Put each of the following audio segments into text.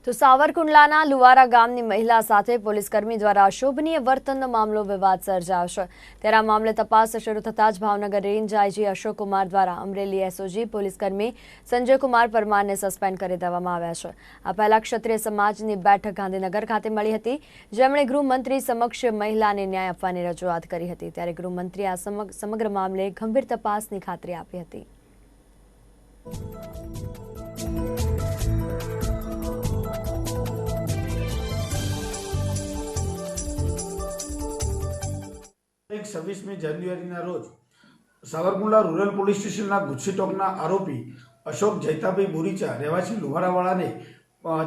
તો સાવરકુંડલાના લુવારા ગામની મહિલા સાથે પોલીસકર્મી દ્વારા અશોભનીય વર્તનનો મામલો વિવાદ સર્જાયો છે। ત્યારે આ મામલે તપાસ શરૂ થતાં જ ભાવનગર રેન્જ આઈજી અશોક કુમાર દ્વારા અમરેલી એસઓજી પોલીસકર્મી સંજય કુમાર પરમારને સસ્પેન્ડ કરી દેવામાં આવ્યા છે। આ પહેલા ક્ષત્રિય સમાજની બેઠક ગાંધીનગર ખાતે મળી હતી, જેમણે ગૃહમંત્રી સમક્ષ મહિલાને ન્યાય આપવાની રજૂઆત કરી હતી। ત્યારે ગૃહમંત્રીએ આ સમગ્ર મામલે ગંભીર તપાસની ખાતરી આપી હતી। એક 26મી જાન્યુઆરીના રોજ સાવરકુંડલા રૂરલ પોલીસ સ્ટેશનના ગુજસીટોકના આરોપી અશોક જૈતાભાઈ બોરીચા રહેવાસી લુહારાવાળાને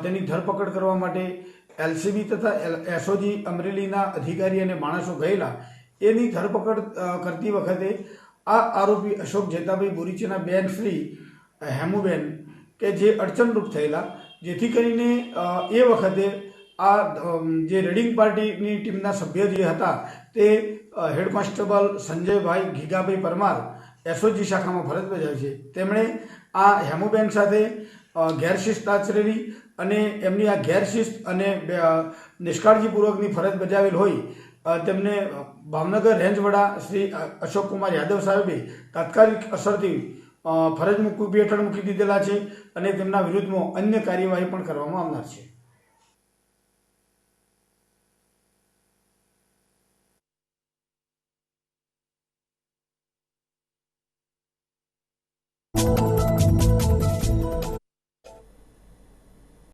તેની ધરપકડ કરવા માટે એલસીબી તથા એસઓજી અમરેલીના અધિકારી અને માણસો ગયેલા। એની ધરપકડ કરતી વખતે આ આરોપી અશોક જૈતાભાઈ બોરીચાના બેન શ્રી હેમુબેન કે જે અડચણરૂપ થયેલા, જેથી કરીને એ વખતે આ જે રેડિંગ પાર્ટીની ટીમના સભ્ય જે હતા તે હેડ કોન્સ્ટેબલ સંજયભાઈ ઘીગાભાઈ પરમાર એસઓજી શાખામાં ફરજ બજાવે છે। તેમણે આ હેમુબેન સાથે ગેરશિસ્ત આચરેલી અને એમની આ ગેરશિસ્ત અને નિષ્કાળજીપૂર્વકની ફરજ બજાવેલ હોય તેમને ભાવનગર રેન્જ વડા શ્રી અશોક કુમાર યાદવ સાહેબે તાત્કાલિક અસરથી ફરજ હેઠળ મૂકી દીધેલા છે અને તેમના વિરુદ્ધમાં અન્ય કાર્યવાહી પણ કરવામાં આવનાર છે।